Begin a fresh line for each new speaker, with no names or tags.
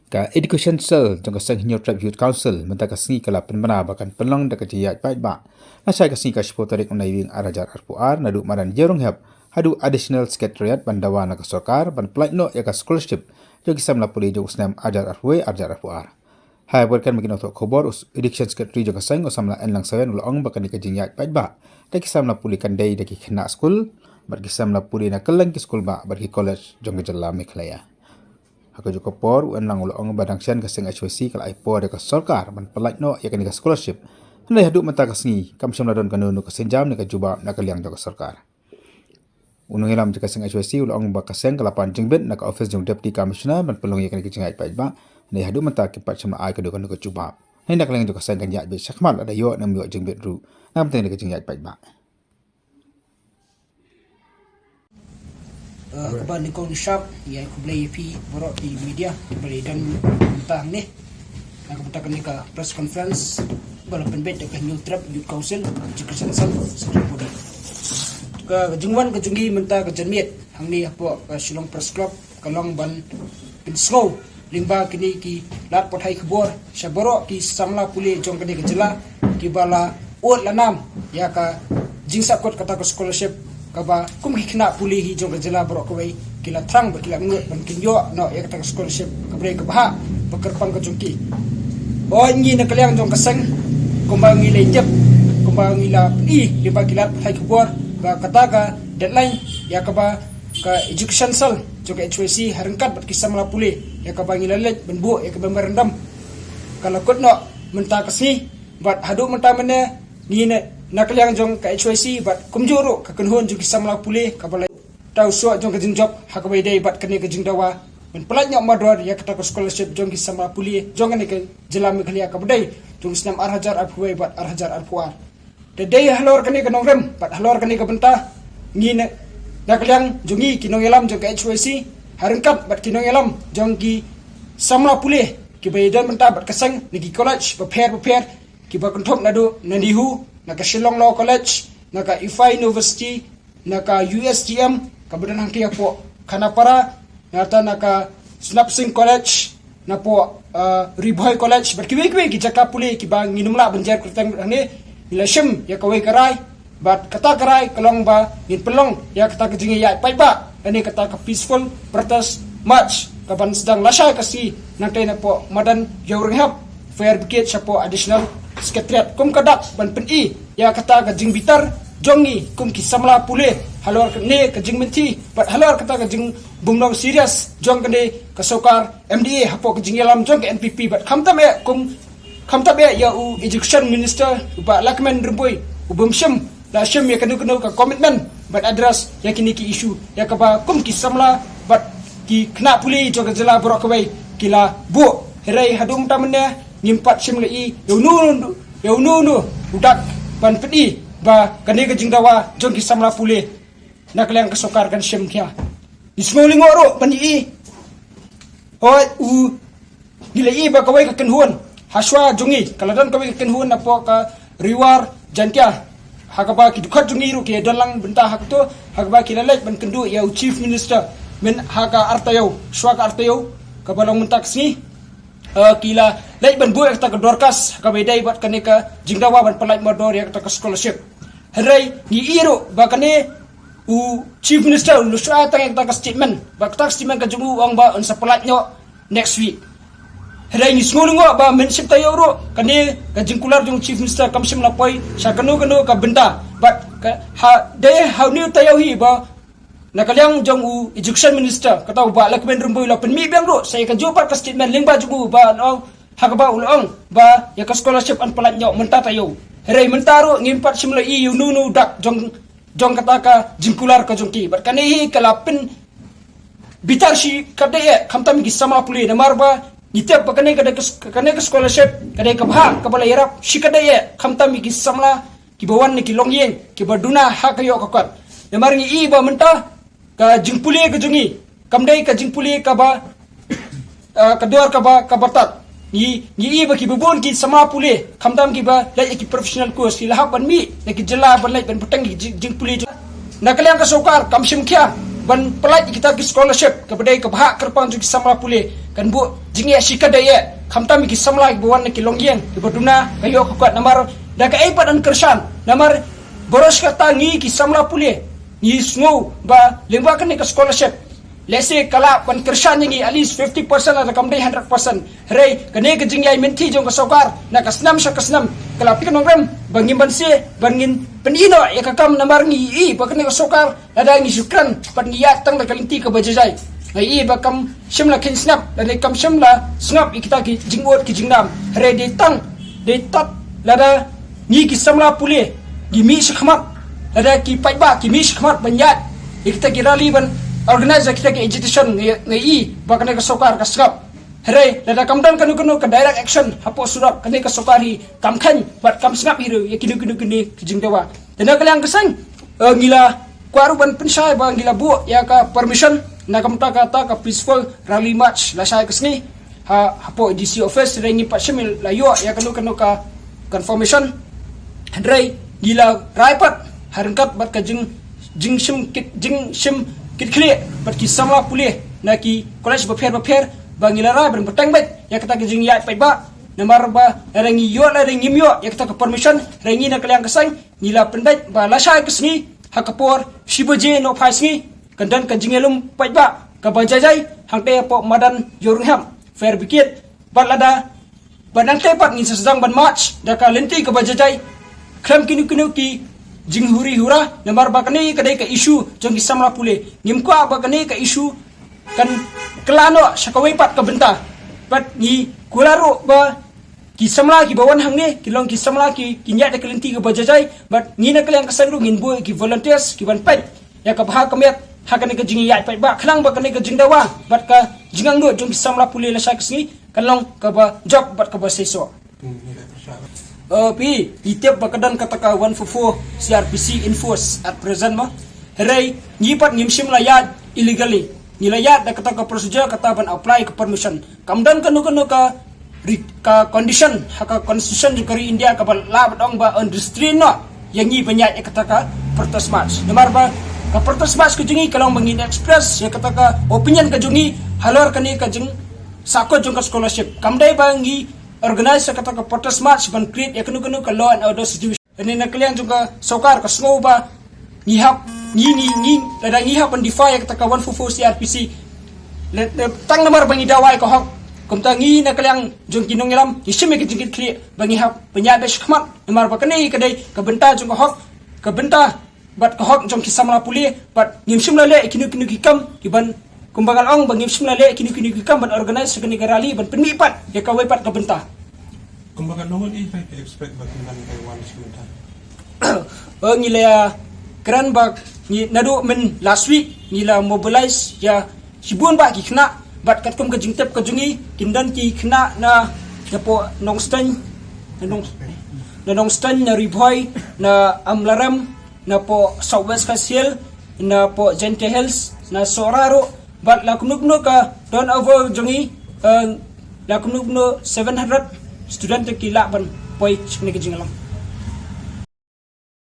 Ka education cell jong ka sang hinyo trap youth council menta ka singi kala penbana bakan penlong da ka jiyat pai ba na sai ka singi ka spotarik unai wing arajar arpuar nadu maran jerong hab hadu additional secretariat bandawa na ka sarkar ban plat no ya ka scholarship jong kisam la puli jong snam ajar arpuai ajar arpuar hai berkan mungkin untuk khobor education secretary jong ka sang osam la enlang sawen ulong bakan ka jiyat pai ba da kisam la puli kan dai da ki khna school bar kisam la puli na kelang ki school ba bar ki college jong ka jalla Meghalaya. Aku juga por uang ulong badang sian kaseng HWC kalau por dekat sarkar ban pelaj no ya kan scholarship hendak haduk mata kasengi kam syam ladon kan nu kasenjam ne ka juba nak liang dekat sarkar unung hilam dekat kaseng HWC ulong ba kaseng kalapan jengbet nak office jong deputy commissioner ban pelong ya kan kijingai pai ba ne haduk mata kipat syam ai ka do kan ka juba hendak liang dekat kaseng kan ya be sakmal ada yo nam yo jengbet ru nam teng dekat kijingai pai ba
Keban ni kong sharp ya aku beli pi borok di media beli dan tentang ni aku betakan ni ke press conference balapan bet dekat new trap youth council jika sensal sekali ke jungwan ke junggi menta ke jermiat hang ni apa Shillong press club kalong ban pinslow limba kini ki lat pothai khbor shaboro ki samla puli jong kini ke jela ki bala ot lanam ya ka jingsa kot kata ke scholarship kaba kum hikna puli hi jong jela borok kawai kila thrang bakila ngut ban kinyo no ya kata scholarship kabre ka baha bakarpang ka jongki o nyi na kalyang jong kaseng kumbangi lejep kumbangi la i liba kila thai khbor ba kata ka deadline ya kaba ka education cell jong HWC harangkat bat kisam la puli ya kaba ngi lalet ban bu ya kaba merendam kala kot no menta kasi bat hadu menta mene ni nak liang jong ka HWC bat kumjuru ka kenhon jong kisam la puli ka balai tau so jong ka jinjob hakabai dei bat kene ka jingdawa men pelat nyok mador ya kata ka scholarship jong kisam la puli jong ne ka jela Meghalaya ka badai jong snam arhajar arpuai bat arhajar arpuar de dei halor kene ka nongrem bat halor kene ka benta ngi ne nak liang jongi kinong elam jong ka HWC harengkat bat kinong elam jong ki samla puli ki baydan benta bat kasang nigi college prepare ki ba konthop nadu nandihu naka Shillong Law College, naka IFI University, naka USTM, kabudan hangki po Kanapara, naka Snapsing College, na po Ribhoy College, berkiwi-kiwi kijaka puli kibang nginumla banjar kurtang ni ilashim ya kawai karai, bat kata karai kalong ba ngin pelong ya kata kejingi ya pai ba, ani kata ka peaceful protest march kaban sedang lasai kasi nanti na po madan yaurihap fair brigade siya po additional sekretariat kum kadak ban peni ya kata ka jing bitar jongi kum ki samla pule halor ne ka jing menti pat halor kata ka jing bumnong serious jong kene ka sokar MDA hapo ka jing yalam jong ka NPP bat khamta me kum khamta be ya u education minister ba lakman rumboi ubum shim la shim ya kanu ka commitment bat address ya kini ki issue ya ka ba kum ki samla bat ki kna pule jong ka jela borok kawai kila bu herai hadum tamne ngimpat sim lei yaunu udak ban pedi ba kane ka jingdawa jong ki samla pule naklang ka sokar kan sim kya ismoling oro ban i hoi u nilai ba kawai ka kenhuan haswa jongi kaladan kawai ka kenhuan apo ka riwar jantia hakaba ki dukhat jongi ru ke dalang benta hak to hakaba ki lalai ban kendu ya chief minister men haka artayo swaka artayo ka balong muntaksi kila lai ban bu ekta ka dorkas ka bedai bat kane ka jingdawa ban palai modor ya ka scholarship henrai ni iro ba kane u chief minister lu sha tang ekta ka statement ba ka statement ka jungu ang ba on sa palai nyo next week henrai ni ngulungo ba menship tayo ro kane ka jingkular jung chief minister kamsim la poi sa kanu ka benda bat ha de how new tayo hi ba nakalyang jong u education minister kataw ba lakmen rumboy la penmi bang ro saya ka jopat ka statement lingba jugu ba no hakaba ulong ba ya ka scholarship an palat nyo menta tayo herai mentaro ngimpat simla i nunu dak jong kata ka jingkular ka jongki bat kanihi kalapin bitar si kade khamtam gi sama puli na marba nitep ba kane ka scholarship kade ka bha ka bala yarap si kade khamtam gi samla ki bawan ni ki longyeng ki baduna hakayo ka kat na marngi i ba menta ka jingpuli ka jungi kamdai ka jingpuli ka ba kador ka ba kabatat ni iba ki bubun ki sama puli kamdam ki ba lai ki professional course ki lahap ban mi ki jela ban lai ban putang jingpuli nakalang ka sokar kamsim kya ban pelaj kita ki scholarship kepada ke bahak kerpang ju ki samla pule kan bu jingi asyika daya khamta mi ki samla ki bawan ki longyeng ki baduna kayo kuat namar daga eipat an kersan namar boros kata ngi ki samla pule ni sngo ba lengba kan ke scholarship lese kala pan kersan ngi at least 50% atau kam dai 100% rei kane ke jingi ai menti jong ka sokar na kasnam syakasnam kala pikan ngram bangin banse bangin penino ya kakam namar ngi i bakane ka sokar ada ngi syukran pat ngi ya tang la kalinti ka bajajai ai bakam shimla kin snap dan kam shimla snap kita ki jingot ki jingnam rei de tang de tat lada ngi ki samla pule gi mi shkhmat lada ki paiba ki mi shkhmat banyat kita ki rally ban organizer kita ke agitation ngai bakane ka sokar ka skap hare lada kamdan kanu ke direct action hapo surat kane ka sokari kamkhan bat kam snap hiru ya kinu kijingdawa dan kalang kesang ngila kwaru ban pensai ba ngila bu ya ka permission na kamta kata ka peaceful rally march la sai kesni hapo DC office rengi patshimil la yo ya kanu ka confirmation hare ngila raipat harangkat bat ka jing shim kit kle bat ki samla pulih na ki college bapher bangila ra ban petang bet ya kata ki jing ya pai ba namar ba rengi yo la rengi myo ya kata ka permission rengi na kalyang kasang ngila pendat ba la sai kesni hakapor shiboje no phaisni kandan ka jingelum pai ba ka bajajai hangte po madan yorungham fair bikit balada banang tepat ngin sesang ban march da ka lenti ka bajajai kram kinu ki jinghuri hura namar bakane kadai ka issue jong ki samla pule ngimkwa bakane ka issue kan kelano syakawai pat ka benta pat ni kularo ba ki samla ki bawan hangne kilong ki samla ki kinya da kelenti ka bajajai bat ni na kalyang kasangru ngin bu ki volunteers ki ban pat ya ka bahak kamet hakane ka jingi ya pat ba khlang bakane ka jingdawa bat ka jingang do jong ki samla pule la syakasni kalong ka ba job bat ka ba seso pi itep bakadan kataka 144 CRPC enforce at present ma hare ngipat ngimsim layad illegally nilayat da kataka procedure kataban apply ke permission kamdan kanu ka condition haka constitution jukari India ka la badong ba unrestrained no yangi penyat ya kataka protest march namar ba ka protest march ke jungi kalong bangin express ya kataka opinion ke jungi halor kani ka jing sako jung ka scholarship kamdai bangi organize kata ka protest march ban create ya kanu ka law and order situation ani na kalian juga sokar ka sngo ba ngihap ni ladang ngihap ban defy kata ka 144 CRPC tang namar bangi dawai ko hok kumta ngi na kalian jung kinong ilam isim ke jingit create bangi hap penyabe shkmat namar ba kani kadai ka benta jung hok ka benta bat ka hok jung kisamla puli bat ngimsim lale kinu kikam kiban kumbangal ong bangim simlale kini kam ban organize sa rally ban penipat ya kawai pat ka benta
kumbangal nongon I expect bakinan kay one simultan
ngila kran bak ni nado men last week ngila mobilize ya sibun ba ki khna bat kat kum ka jingtep ka jungi kindan ki khna na po nongstan na nongstan na riboy na amlaram na po southwest facial na po gente hills na soraro but lakumnugno ka don over jongi lakumnugno 700 student ki laban poi chikne ke jingalang